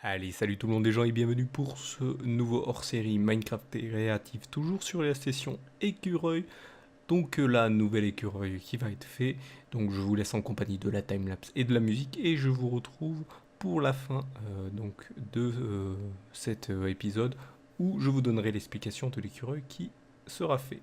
Allez, salut tout le monde les gens et bienvenue pour ce nouveau hors-série Minecraft Creative, toujours sur la session écureuil. Donc la nouvelle écureuil qui va être fait. Donc je vous laisse en compagnie de la timelapse et de la musique et je vous retrouve pour la fin de cet épisode où je vous donnerai l'explication de l'écureuil qui sera fait.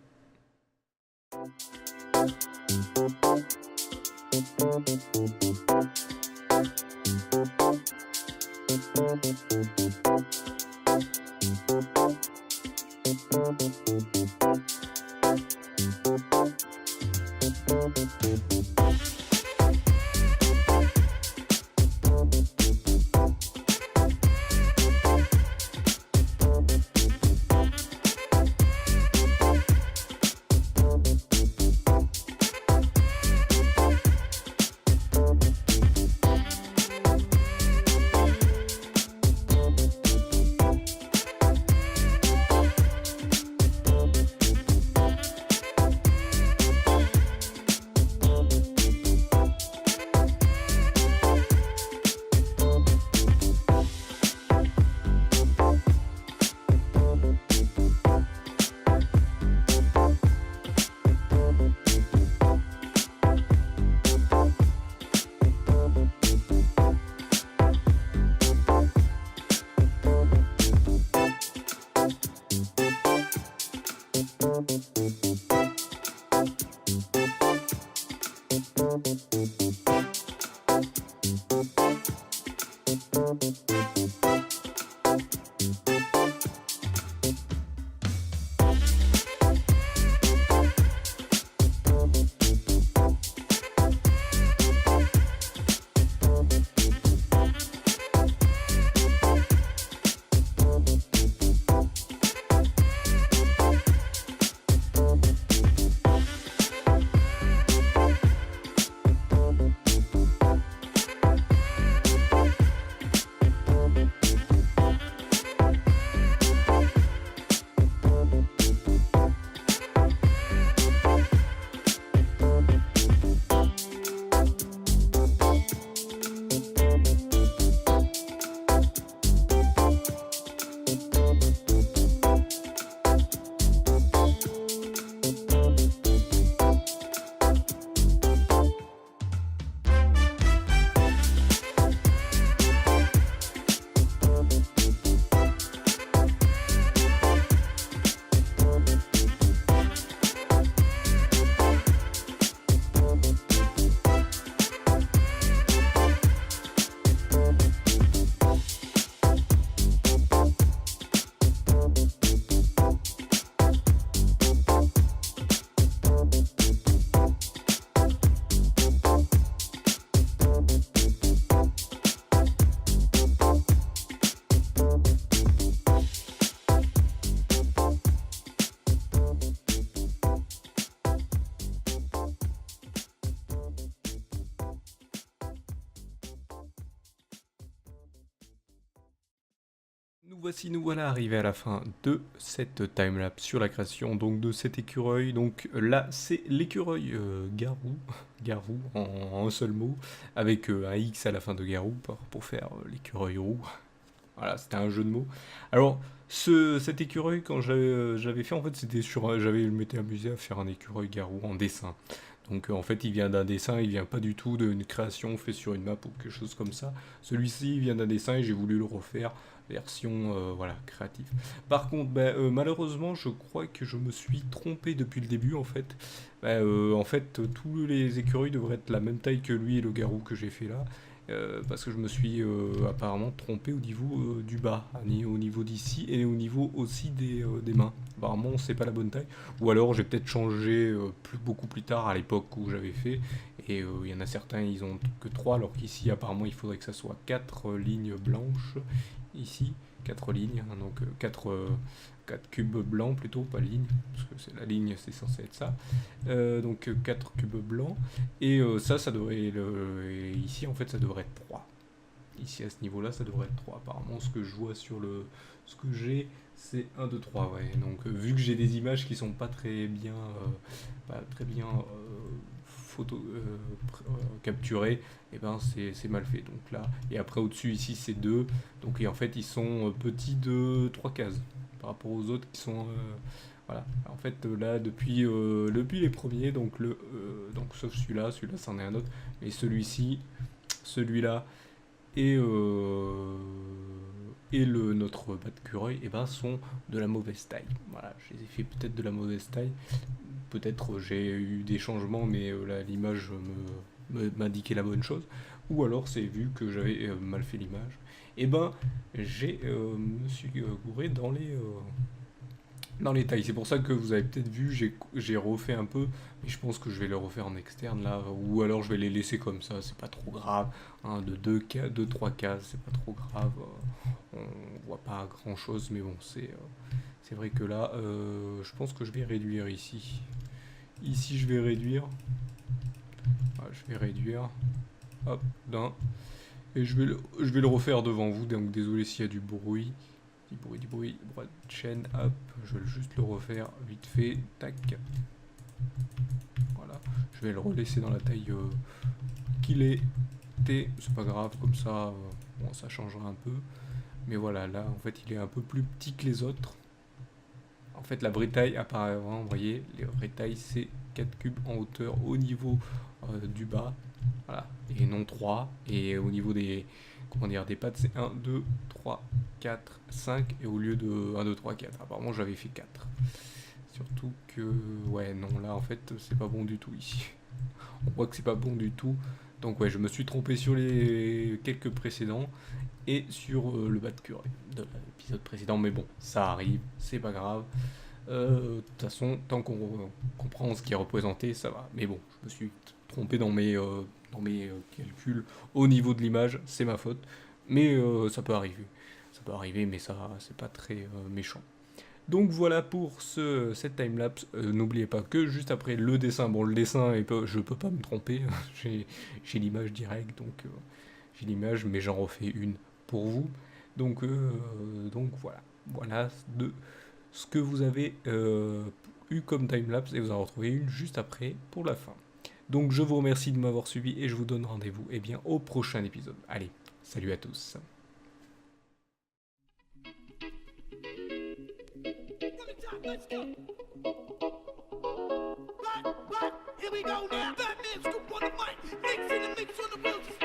Nous voilà arrivés à la fin de cette timelapse sur la création donc de cet écureuil. Donc là c'est l'écureuil Garou, Garou en un seul mot, avec un X à la fin de Garou pour faire l'écureuil roux. Voilà, c'était un jeu de mots. Alors cet écureuil quand j'avais fait en fait c'était sur j'avais m'étais amusé à faire un écureuil Garou en dessin. Donc en fait il vient d'un dessin, il vient pas du tout d'une création faite sur une map ou quelque chose comme ça. Celui-ci vient d'un dessin et j'ai voulu le refaire version voilà créative. Par contre malheureusement je crois que je me suis trompé depuis le début en fait. En fait tous les écureuils devraient être la même taille que lui et le garou que j'ai fait là. Parce que je me suis apparemment trompé au niveau du bas, au niveau d'ici et au niveau aussi des mains. Apparemment c'est pas la bonne taille. Ou alors j'ai peut-être changé beaucoup plus tard à l'époque où j'avais fait. Et il y en a certains ils ont que 3 alors qu'ici apparemment il faudrait que ça soit 4 lignes blanches. Ici 4 lignes, hein, donc 4 cubes blancs plutôt, pas ligne, parce que c'est la ligne c'est censé être ça. Donc 4 cubes blancs. Et ça devrait, et ici en fait ça devrait être 3. Ici à ce niveau là ça devrait être 3. Apparemment ce que je vois sur ce que j'ai c'est 1, 2, 3, ouais. Donc vu que j'ai des images qui sont pas très bien capturé, et ben c'est mal fait. Donc là, et après au-dessus ici c'est 2, donc et en fait ils sont petits de 3 cases par rapport aux autres qui sont voilà. En fait là depuis les premiers, donc sauf celui-là c'en est un autre, mais celui-ci, celui-là et notre bas d'écureuil et ben sont de la mauvaise taille. Voilà, je les ai fait peut-être de la mauvaise taille. Peut-être j'ai eu des changements, mais là l'image m'indiquait la bonne chose. Ou alors c'est vu que j'avais mal fait l'image. Et ben me suis gouré dans les tailles. C'est pour ça que vous avez peut-être vu, j'ai refait un peu, mais je pense que je vais le refaire en externe là, ou alors je vais les laisser comme ça, c'est pas trop grave. Hein, de 2-3 cases, c'est pas trop grave. On voit pas grand chose, mais bon, c'est vrai que là, je pense que je vais réduire ici. Ici, je vais réduire. Voilà, je vais réduire. Hop, d'un. Et je vais le refaire devant vous, donc désolé s'il y a du bruit. Du bruit, droite chaîne, hop, je vais juste le refaire vite fait, tac. Voilà, je vais le relaisser dans la taille qu'il était, c'est pas grave, comme ça, bon, ça changera un peu. Mais voilà, là, en fait, il est un peu plus petit que les autres. En fait, la vraie taille, apparemment, vous voyez, les vraies tailles, c'est 4 cubes en hauteur au niveau du bas. Voilà, et non 3. Et au niveau des pattes, c'est 1, 2, 3, 4, 5. Et au lieu de 1, 2, 3, 4. Apparemment, j'avais fait 4. Surtout que, ouais, non, là, en fait, c'est pas bon du tout ici. On voit que c'est pas bon du tout. Donc, ouais, je me suis trompé sur les quelques précédents et sur le bas de curé de l'épisode précédent. Mais bon, ça arrive, c'est pas grave. De toute façon, tant qu'on comprend ce qui est représenté, ça va. Mais bon, je me suis trompé dans mes calculs au niveau de l'image, c'est ma faute. Mais ça peut arriver. Ça peut arriver, mais ça, c'est pas très méchant. Donc voilà pour cette timelapse. N'oubliez pas que juste après le dessin, bon le dessin, je peux pas me tromper, j'ai l'image directe, donc j'ai l'image, mais j'en refais une pour vous. Donc voilà. Voilà de ce que vous avez eu comme timelapse, et vous en retrouvez une juste après pour la fin. Donc je vous remercie de m'avoir suivi et je vous donne rendez-vous au prochain épisode. Allez, salut à tous. Let's go. Here we go now. Batman scoop on the mic, mix in the mix on the wheels.